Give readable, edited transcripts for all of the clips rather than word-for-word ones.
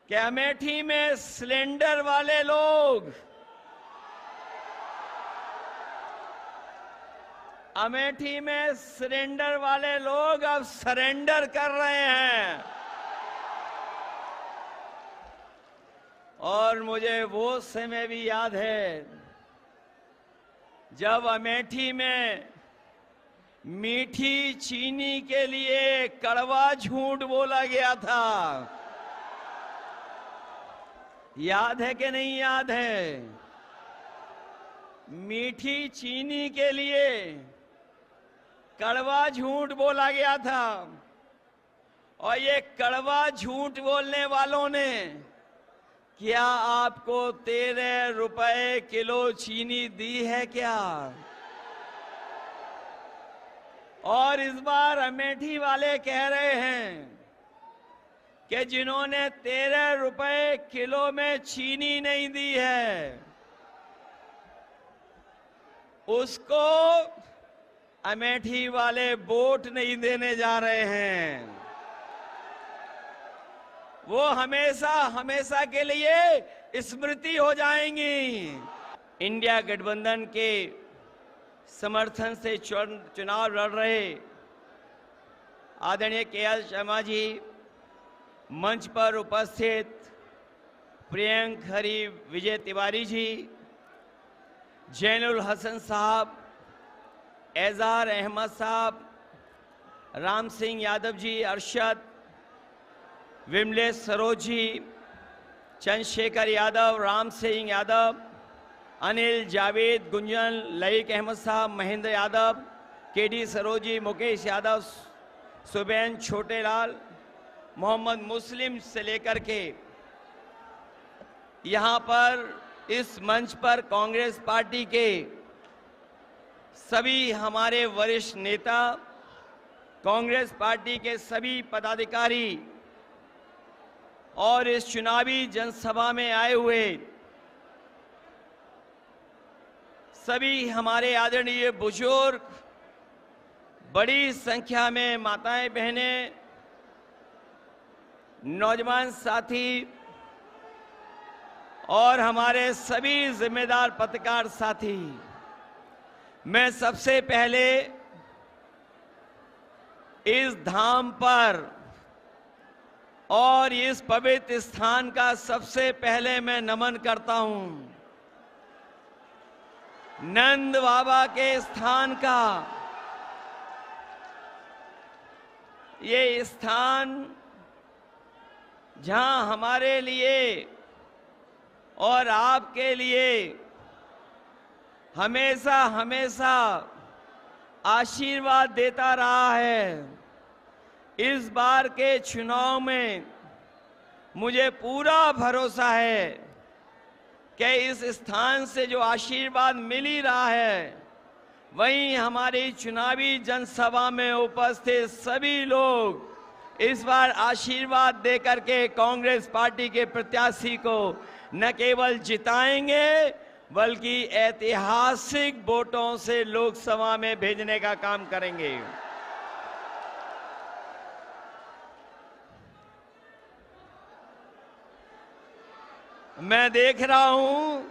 कि अमेठी में सिलेंडर वाले लोग, अमेठी में सिलेंडर वाले लोग अब सरेंडर कर रहे हैं। और मुझे वो समय भी याद है जब अमेठी में मीठी चीनी के लिए कड़वा झूठ बोला गया था। याद है कि नहीं याद है? मीठी चीनी के लिए कड़वा झूठ बोला गया था। और ये कड़वा झूठ बोलने वालों ने क्या आपको 13 रुपए किलो चीनी दी है क्या? और इस बार अमेठी वाले कह रहे हैं कि जिन्होंने 13 रुपए किलो में चीनी नहीं दी है उसको अमेठी वाले वोट नहीं देने जा रहे हैं। वो हमेशा हमेशा के लिए स्मृति हो जाएंगी। इंडिया गठबंधन के समर्थन से चुनाव लड़ रहे आदरणीय के.एल. शर्मा जी, मंच पर उपस्थित प्रियंक हरी विजय तिवारी जी, जैनुल हसन साहब, एजाज अहमद साहब, राम सिंह यादव जी, अरशद, विमलेश सरोज जी, चंद्रशेखर यादव, राम सिंह यादव, अनिल, जावेद, गुंजन, लईक अहमद साहब, महेंद्र यादव, के.डी. सरोज जी, मुकेश यादव, सुबैन छोटेलाल, मोहम्मद मुस्लिम से लेकर के यहाँ पर इस मंच पर कांग्रेस पार्टी के सभी हमारे वरिष्ठ नेता, कांग्रेस पार्टी के सभी पदाधिकारी और इस चुनावी जनसभा में आए हुए सभी हमारे आदरणीय बुजुर्ग, बड़ी संख्या में माताएं बहनें, नौजवान साथी और हमारे सभी जिम्मेदार पत्रकार साथी, मैं सबसे पहले इस धाम पर और इस पवित्र स्थान का सबसे पहले मैं नमन करता हूं। नंद बाबा के स्थान का ये स्थान जहां हमारे लिए और आपके लिए हमेशा हमेशा आशीर्वाद देता रहा है। इस बार के चुनाव में मुझे पूरा भरोसा है कि इस स्थान से जो आशीर्वाद मिल ही रहा है, वहीं हमारी चुनावी जनसभा में उपस्थित सभी लोग इस बार आशीर्वाद देकर के कांग्रेस पार्टी के प्रत्याशी को न केवल जिताएंगे बल्कि ऐतिहासिक वोटों से लोकसभा में भेजने का काम करेंगे। मैं देख रहा हूं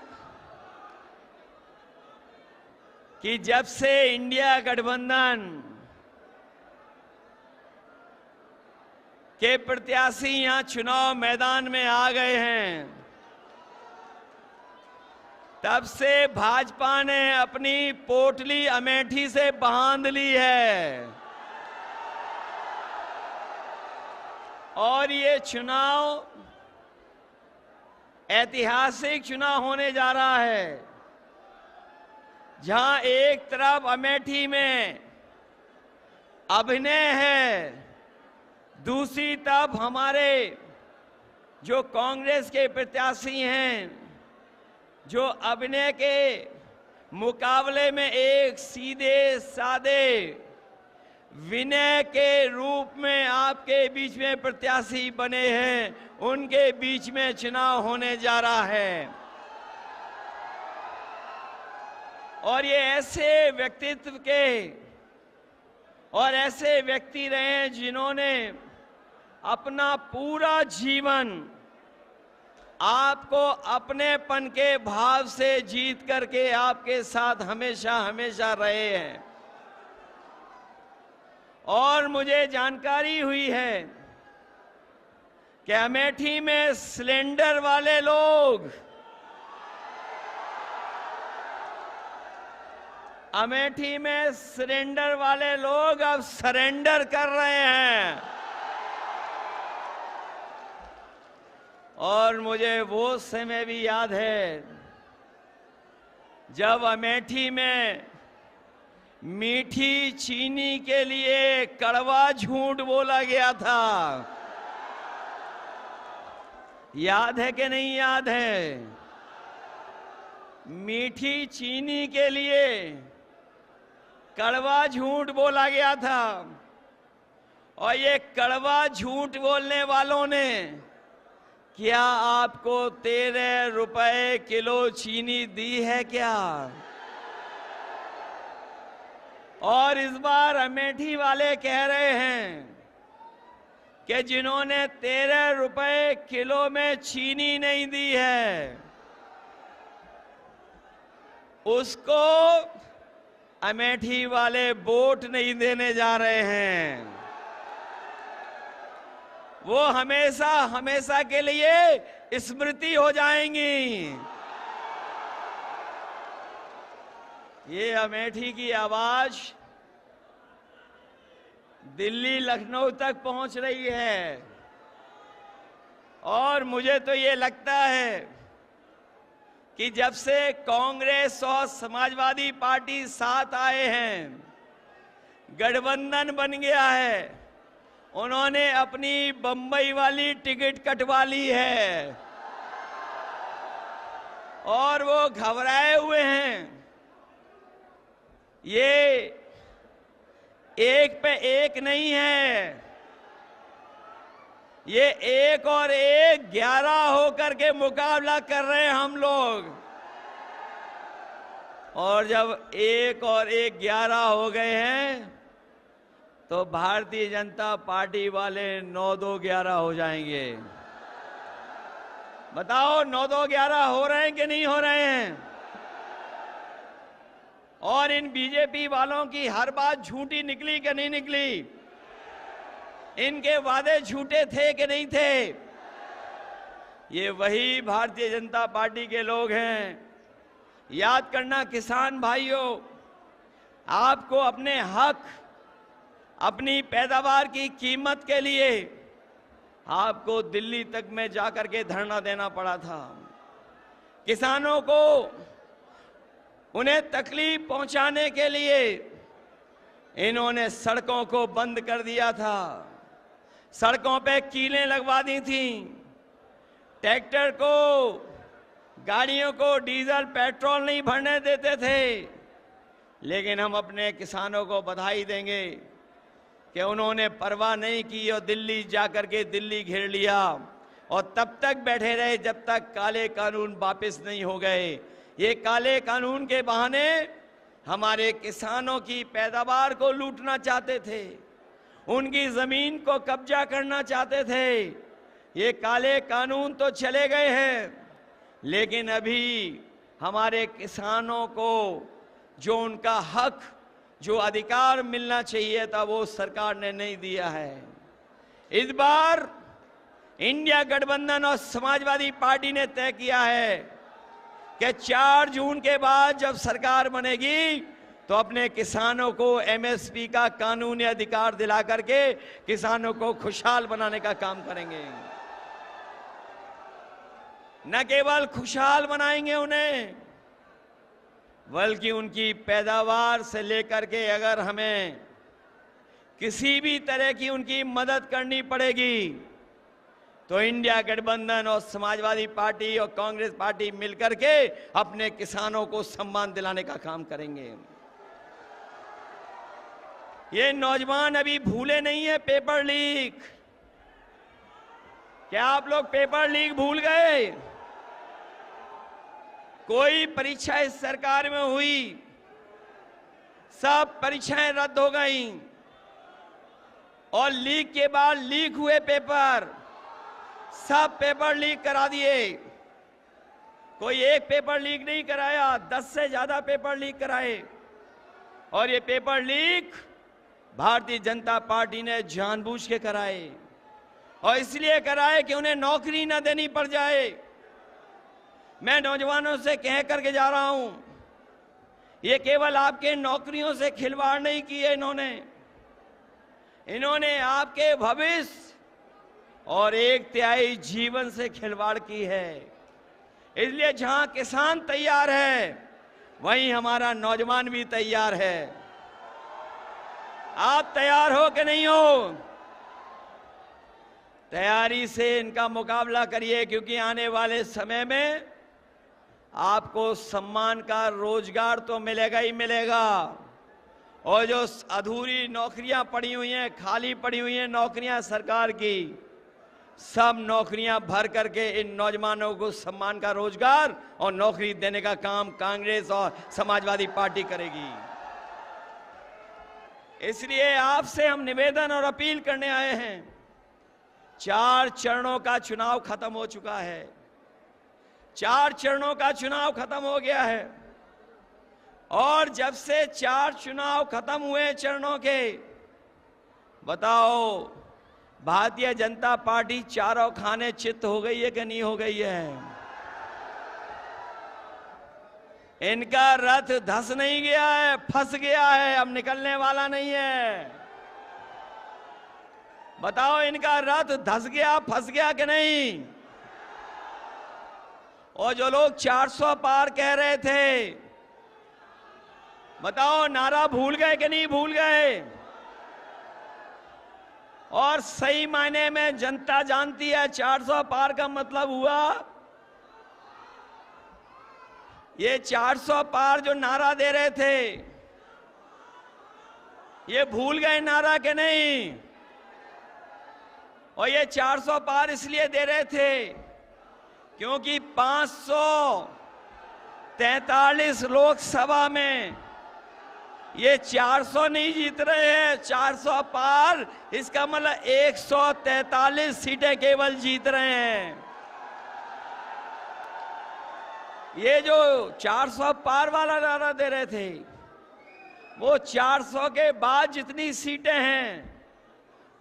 कि जब से इंडिया गठबंधन के प्रत्याशी यहां चुनाव मैदान में आ गए हैं, तब से भाजपा ने अपनी पोटली अमेठी से बांध ली है और ये चुनाव ऐतिहासिक चुनाव होने जा रहा है, जहां एक तरफ अमेठी में अभिनय है, दूसरी तरफ हमारे जो कांग्रेस के प्रत्याशी हैं, जो अभिनय के मुकाबले में एक सीधे सादे विनय के रूप में आपके बीच में प्रत्याशी बने हैं, उनके बीच में चुनाव होने जा रहा है। और ये ऐसे व्यक्तित्व के और ऐसे व्यक्ति रहे हैं जिन्होंने अपना पूरा जीवन आपको अपनेपन के भाव से जीत करके आपके साथ हमेशा हमेशा रहे हैं। और मुझे जानकारी हुई है कि अमेठी में सिलेंडर वाले लोग, अमेठी में सिलेंडर वाले लोग अब सरेंडर कर रहे हैं। और मुझे वो समय भी याद है जब अमेठी में मीठी चीनी के लिए कड़वा झूठ बोला गया था। याद है कि नहीं याद है? मीठी चीनी के लिए कड़वा झूठ बोला गया था। और ये कड़वा झूठ बोलने वालों ने क्या आपको 13 रुपए किलो चीनी दी है क्या? और इस बार अमेठी वाले कह रहे हैं कि जिन्होंने 13 रुपए किलो में चीनी नहीं दी है उसको अमेठी वाले वोट नहीं देने जा रहे हैं। वो हमेशा हमेशा के लिए स्मृति हो जाएंगी। ये अमेठी की आवाज दिल्ली लखनऊ तक पहुंच रही है। और मुझे तो ये लगता है कि जब से कांग्रेस और समाजवादी पार्टी साथ आए हैं, गठबंधन बन गया है, उन्होंने अपनी बंबई वाली टिकट कटवा ली है और वो घबराए हुए हैं। ये एक पे एक नहीं है, ये 1 और 1 11 होकर के मुकाबला कर रहे हैं हम लोग। और जब 1 और 1 11 हो गए हैं तो भारतीय जनता पार्टी वाले 9-2-11 हो जाएंगे। बताओ 9-2-11 हो रहे हैं कि नहीं हो रहे हैं? और इन बीजेपी वालों की हर बात झूठी निकली कि नहीं निकली? इनके वादे झूठे थे कि नहीं थे? ये वही भारतीय जनता पार्टी के लोग हैं। याद करना किसान भाइयों, आपको अपने हक, अपनी पैदावार की कीमत के लिए आपको दिल्ली तक में जाकर के धरना देना पड़ा था। किसानों को उन्हें तकलीफ पहुंचाने के लिए इन्होंने सड़कों को बंद कर दिया था, सड़कों पे कीलें लगवा दी थी, ट्रैक्टर को, गाड़ियों को डीजल पेट्रोल नहीं भरने देते थे। लेकिन हम अपने किसानों को बधाई देंगे कि उन्होंने परवाह नहीं की और दिल्ली जाकर के दिल्ली घेर लिया और तब तक बैठे रहे जब तक काले कानून वापस नहीं हो गए। ये काले कानून के बहाने हमारे किसानों की पैदावार को लूटना चाहते थे, उनकी जमीन को कब्जा करना चाहते थे। ये काले कानून तो चले गए हैं, लेकिन अभी हमारे किसानों को जो उनका हक, जो अधिकार मिलना चाहिए था, वो सरकार ने नहीं दिया है। इस बार इंडिया गठबंधन और समाजवादी पार्टी ने तय किया है कि 4 जून के बाद जब सरकार बनेगी तो अपने किसानों को एमएसपी का कानूनी अधिकार दिला करके किसानों को खुशहाल बनाने का काम करेंगे। न केवल खुशहाल बनाएंगे उन्हें, बल्कि उनकी पैदावार से लेकर के अगर हमें किसी भी तरह की उनकी मदद करनी पड़ेगी तो इंडिया गठबंधन और समाजवादी पार्टी और कांग्रेस पार्टी मिलकर के अपने किसानों को सम्मान दिलाने का काम करेंगे। ये नौजवान अभी भूले नहीं है पेपर लीक। क्या आप लोग पेपर लीक भूल गए? कोई परीक्षा इस सरकार में हुई, सब परीक्षाएं रद्द हो गईं और लीक के बाद लीक हुए पेपर सब पेपर लीक करा दिए। कोई एक पेपर लीक नहीं कराया, 10 से ज्यादा पेपर लीक कराए। और ये paper leak Bharatiya Janata party ने जानबूझ के कराए, और इसलिए कराए कि उन्हें नौकरी न देनी पड़ जाए। मैं नौजवानों से कह करके जा रहा हूं, ये केवल आपके नौकरियों से खिलवाड़ नहीं किए इन्होंने आपके भविष्य और 1/3 जीवन से खिलवाड़ की है। इसलिए जहां किसान तैयार है, वहीं हमारा नौजवान भी तैयार है। आप तैयार हो कि नहीं हो? तैयारी से इनका मुकाबला करिए, क्योंकि आने वाले समय में आपको सम्मान का रोजगार तो मिलेगा ही मिलेगा, और जो अधूरी नौकरियां पड़ी हुई हैं, खाली पड़ी हुई हैं नौकरियां सरकार की, सब नौकरियां भर करके इन नौजवानों को सम्मान का रोजगार और नौकरी देने का काम कांग्रेस और समाजवादी पार्टी करेगी। इसलिए आपसे हम निवेदन और अपील करने आए हैं। 4 चरणों का चुनाव खत्म हो चुका है। 4 चरणों का चुनाव खत्म हो गया है, और जब से 4 चुनाव खत्म हुए चरणों के, बताओ भारतीय जनता पार्टी चारों खाने चित्त हो गई है कि नहीं हो गई है? इनका रथ धस नहीं गया है, फंस गया है, अब निकलने वाला नहीं है। बताओ इनका रथ धस गया, फंस गया कि नहीं? और जो लोग 400 पार कह रहे थे, बताओ नारा भूल गए कि नहीं भूल गए? और सही मायने में जनता जानती है 400 पार का मतलब हुआ, ये 400 पार जो नारा दे रहे थे, ये भूल गए नारा के नहीं? और ये 400 पार इसलिए दे रहे थे क्योंकि 543 लोकसभा में ये 400 नहीं जीत रहे हैं, 400 पार, इसका मतलब 143 सीटें केवल जीत रहे हैं। ये जो 400 पार वाला नारा दे रहे थे, वो 400 के बाद जितनी सीटें हैं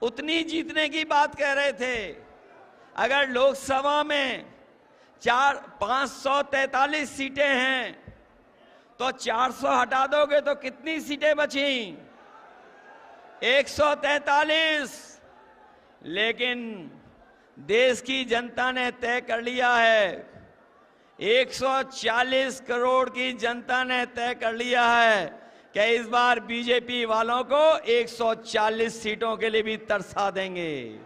उतनी जीतने की बात कह रहे थे। अगर लोकसभा में 543 सीटें हैं तो 400 हटा दोगे तो कितनी सीटें बची? 143। लेकिन देश की जनता ने तय कर लिया है, 140 करोड़ की जनता ने तय कर लिया है कि इस बार बीजेपी वालों को 140 सीटों के लिए भी तरसा देंगे।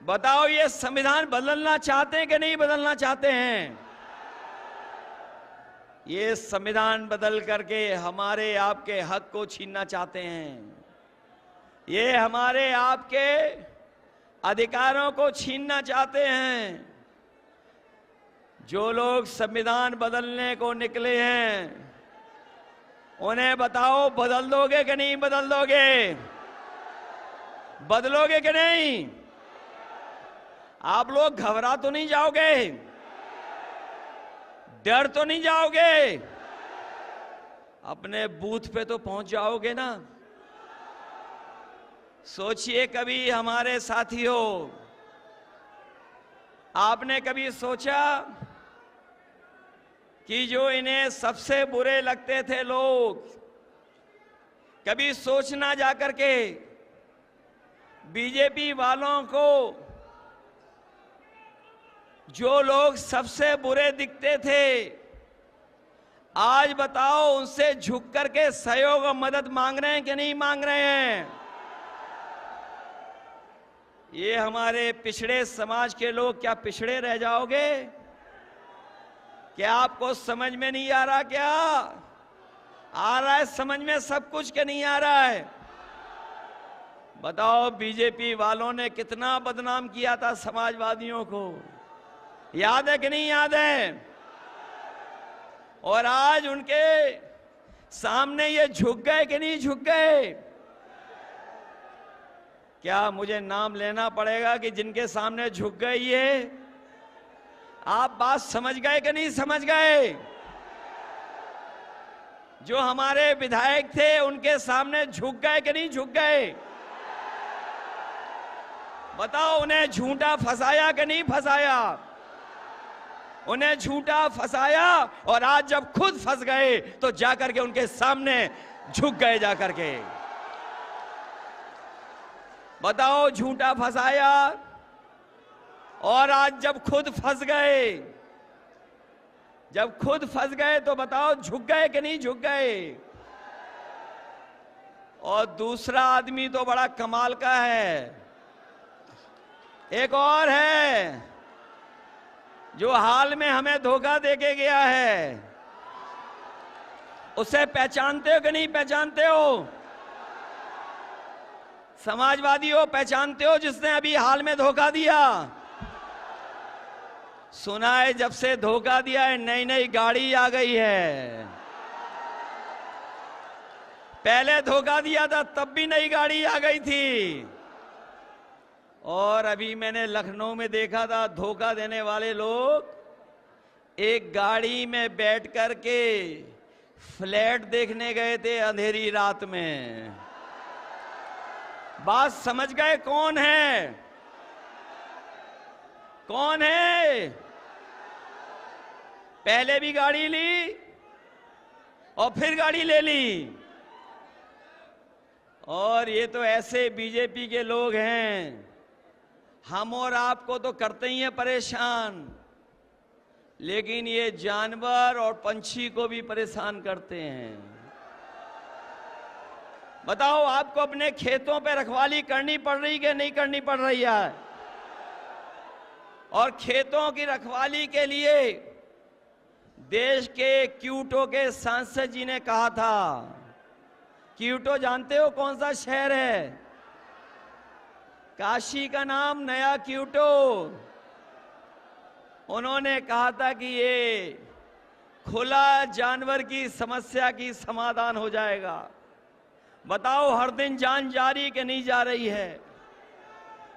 बताओ ये संविधान बदलना चाहते हैं कि नहीं बदलना चाहते हैं? ये संविधान बदल करके हमारे आपके हक को छीनना चाहते हैं। ये हमारे आपके अधिकारों को छीनना चाहते हैं। जो लोग संविधान बदलने को निकले हैं, उन्हें बताओ बदल दोगे कि नहीं बदल दोगे? बदलोगे कि नहीं? आप लोग घबरा तो नहीं जाओगे? डर तो नहीं जाओगे? अपने बूथ पे तो पहुंच जाओगे ना? सोचिए कभी हमारे साथियों, आपने कभी सोचा कि जो इन्हें सबसे बुरे लगते थे लोग, कभी सोचना जाकर के बीजेपी वालों को जो लोग सबसे बुरे दिखते थे, आज बताओ उनसे झुक करके सहयोग और मदद मांग रहे हैं कि नहीं मांग रहे हैं? ये हमारे पिछड़े समाज के लोग क्या पिछड़े रह जाओगे? क्या आपको समझ में नहीं आ रहा? क्या आ रहा है समझ में सब कुछ के नहीं आ रहा है? बताओ बीजेपी वालों ने कितना बदनाम किया था समाजवादियों को, याद है कि नहीं याद है? और आज उनके सामने ये झुक गए कि नहीं झुक गए? क्या मुझे नाम लेना पड़ेगा कि जिनके सामने झुक गए ये? आप बात समझ गए कि नहीं समझ गए? जो हमारे विधायक थे उनके सामने झुक गए कि नहीं झुक गए? बताओ, उन्हें झूठा फंसाया कि नहीं फंसाया? उन्हें झूठा फंसाया, और आज जब खुद फंस गए तो जाकर के उनके सामने झुक गए जाकर के। बताओ, झूठा फंसाया और आज जब खुद फंस गए, जब खुद फंस गए तो बताओ झुक गए कि नहीं झुक गए? और दूसरा आदमी तो बड़ा कमाल का है, एक और है जो हाल में हमें धोखा देके गया है। उसे पहचानते हो कि नहीं पहचानते हो? समाजवादी हो, पहचानते हो जिसने अभी हाल में धोखा दिया? सुना है जब से धोखा दिया है नई नई गाड़ी आ गई है। पहले धोखा दिया था तब भी नई गाड़ी आ गई थी। और अभी मैंने लखनऊ में देखा था, धोखा देने वाले लोग एक गाड़ी में बैठ करके फ्लैट देखने गए थे अंधेरी रात में। बात समझ गए कौन है? कौन है? पहले भी गाड़ी ली और फिर गाड़ी ले ली। और ये तो ऐसे बीजेपी के लोग हैं, हम और आपको तो करते ही हैं परेशान, लेकिन ये जानवर और पंछी को भी परेशान करते हैं। बताओ, आपको अपने खेतों पे रखवाली करनी पड़ रही कि नहीं करनी पड़ रही है? और खेतों की रखवाली के लिए देश के क्योटो के सांसद जी ने कहा था, क्योटो जानते हो कौन सा शहर है? काशी का नाम नया क्योटो। उन्होंने कहा था कि ये खुला जानवर की समस्या की समाधान हो जाएगा। बताओ, हर दिन जान जा रही कि नहीं जा रही है?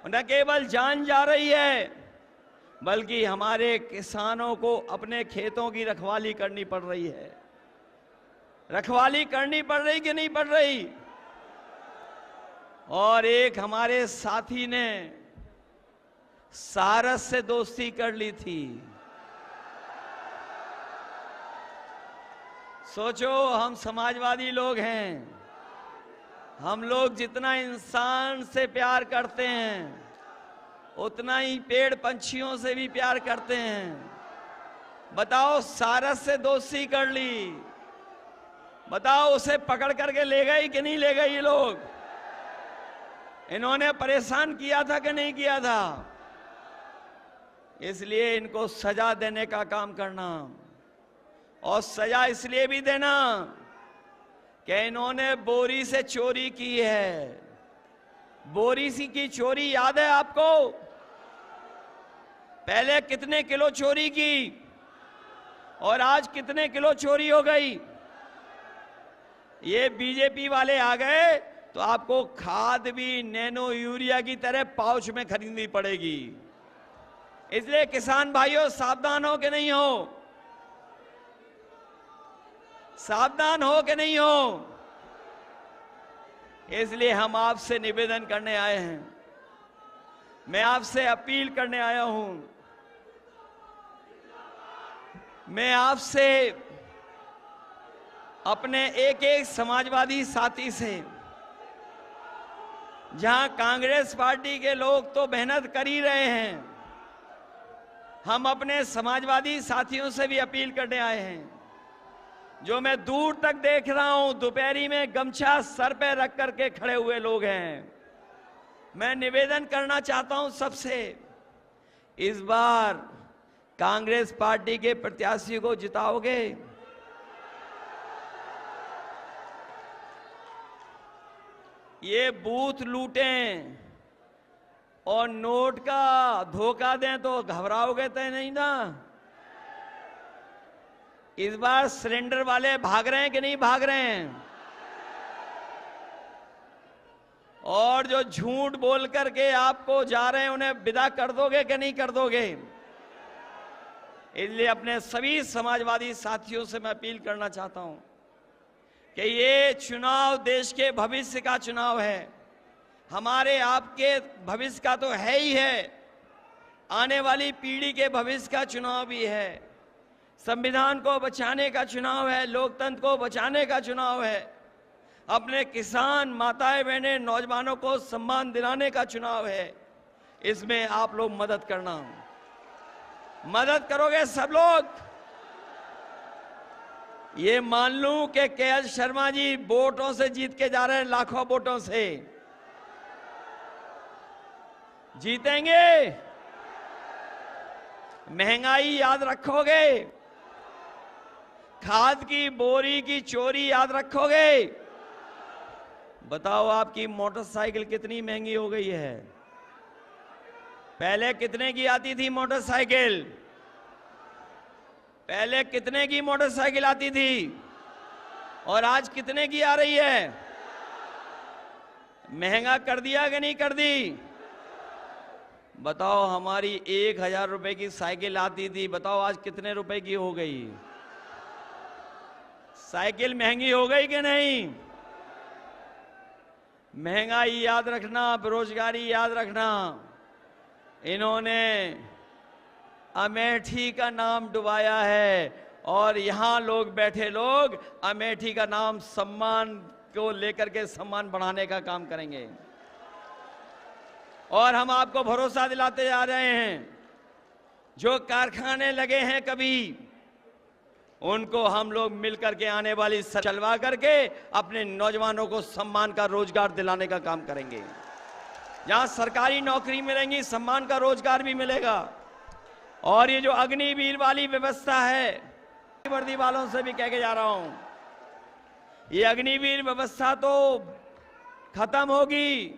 न केवल जान जा रही है, बल्कि हमारे किसानों को अपने खेतों की रखवाली करनी पड़ रही है। रखवाली करनी पड़ रही कि नहीं पड़ रही? और एक हमारे साथी ने सारस से दोस्ती कर ली थी। सोचो, हम समाजवादी लोग हैं, हम लोग जितना इंसान से प्यार करते हैं उतना ही पेड़ पंछियों से भी प्यार करते हैं। बताओ, सारस से दोस्ती कर ली, बताओ उसे पकड़ करके ले गई कि नहीं ले गई? ये लोग, इन्होंने परेशान किया था कि नहीं किया था? इसलिए इनको सजा देने का काम करना, और सजा इसलिए भी देना कि इन्होंने बोरी से चोरी की है। बोरी सी की चोरी याद है आपको? पहले कितने किलो चोरी की और आज कितने किलो चोरी हो गई? ये बीजेपी वाले आ गए तो आपको खाद भी नैनो यूरिया की तरह पाउच में खरीदनी पड़ेगी। इसलिए किसान भाइयों, सावधान हो कि नहीं हो? सावधान हो कि नहीं हो? इसलिए हम आपसे निवेदन करने आए हैं, मैं आपसे अपील करने आया हूं, मैं आपसे अपने एक एक समाजवादी साथी से, जहां कांग्रेस पार्टी के लोग तो मेहनत कर ही रहे हैं, हम अपने समाजवादी साथियों से भी अपील करने आए हैं। जो मैं दूर तक देख रहा हूं, दोपहरी में गमछा सर पे रख करके खड़े हुए लोग हैं। मैं निवेदन करना चाहता हूं सबसे, इस बार कांग्रेस पार्टी के प्रत्याशी को जिताओगे? ये बूथ लूटें और नोट का धोखा दें तो घबराओगे तो नहीं ना? इस बार सिलेंडर वाले भाग रहे हैं कि नहीं भाग रहे हैं? और जो झूठ बोल करके आपको जा रहे हैं उन्हें विदा कर दोगे कि नहीं कर दोगे? इसलिए अपने सभी समाजवादी साथियों से मैं अपील करना चाहता हूं कि ये चुनाव देश के भविष्य का चुनाव है, हमारे आपके भविष्य का तो है ही है, आने वाली पीढ़ी के भविष्य का चुनाव भी है। संविधान को बचाने का चुनाव है, लोकतंत्र को बचाने का चुनाव है, अपने किसान, माताएं, बहनें, नौजवानों को सम्मान दिलाने का चुनाव है। इसमें आप लोग मदद करना, मदद करोगे सब लोग? ये मान लूं कि के.एस. शर्मा जी वोटों से जीत के जा रहे हैं, लाखों वोटों से जीतेंगे। महंगाई याद रखोगे? खाद की बोरी की चोरी याद रखोगे? बताओ आपकी मोटरसाइकिल कितनी महंगी हो गई है? पहले कितने की आती थी मोटरसाइकिल? पहले कितने की मोटरसाइकिल आती थी और आज कितने की आ रही है? महंगा कर दिया कि नहीं कर दी? बताओ, हमारी 1000 रुपए की साइकिल आती थी, बताओ आज कितने रुपए की हो गई? साइकिल महंगी हो गई कि नहीं? महंगाई याद रखना, बेरोजगारी याद रखना। इन्होंने अमेठी का नाम डुबाया है और यहां लोग बैठे लोग अमेठी का नाम सम्मान को लेकर के सम्मान बढ़ाने का काम करेंगे। और हम आपको भरोसा दिलाते जा रहे हैं, जो कारखाने लगे हैं कभी, उनको हम लोग मिलकर के आने वाली चलवा करके अपने नौजवानों को सम्मान का रोजगार दिलाने का काम करेंगे। जहां सरकारी नौकरी मिलेंगी, सम्मान का रोजगार भी मिलेगा। और ये जो अग्निवीर वाली व्यवस्था है, वर्दी वालों से भी कह के जा रहा हूं, ये अग्निवीर व्यवस्था तो खत्म होगी,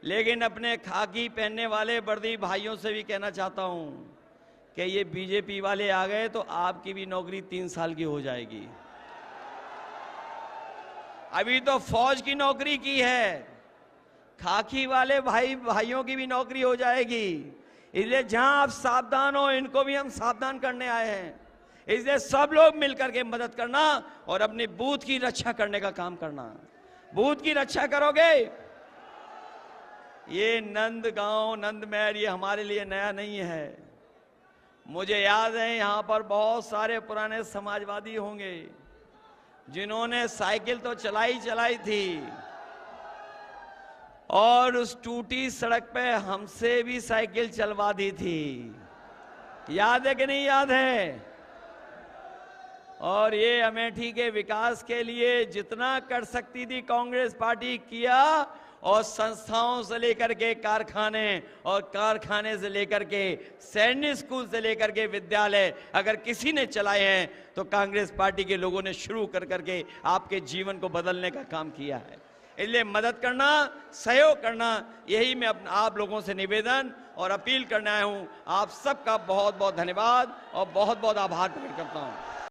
लेकिन अपने खाकी पहनने वाले वर्दी भाइयों से भी कहना चाहता हूं कि ये बीजेपी वाले आ गए तो आपकी भी नौकरी 3 साल की हो जाएगी। अभी तो फौज की नौकरी की है, खाकी वाले भाइयों की भी नौकरी हो जाएगी। इसलिए जहां आप सावधान हो, इनको भी हम सावधान करने आए हैं। इसलिए सब लोग मिलकर के मदद करना और अपने बूथ की रक्षा करने का काम करना। बूथ की रक्षा करोगे? ये नंदगांव, नंदमहल ये हमारे लिए नया नहीं है। मुझे याद है यहां पर बहुत सारे पुराने समाजवादी होंगे जिन्होंने साइकिल तो चलाई थी और उस टूटी सड़क पे हमसे भी साइकिल चलवा दी थी। याद है कि नहीं याद है? और ये अमेठी के विकास के लिए जितना कर सकती थी कांग्रेस पार्टी किया, और संस्थाओं से लेकर के कारखाने और कारखाने से लेकर के सैनिक स्कूल से लेकर के विद्यालय अगर किसी ने चलाए हैं तो कांग्रेस पार्टी के लोगों ने शुरू कर करके आपके जीवन को बदलने का काम किया है। इसलिए मदद करना, सहयोग करना, यही मैं आप लोगों से निवेदन और अपील करने आया हूं। आप सबका बहुत बहुत धन्यवाद और बहुत बहुत आभार प्रकट करता हूं।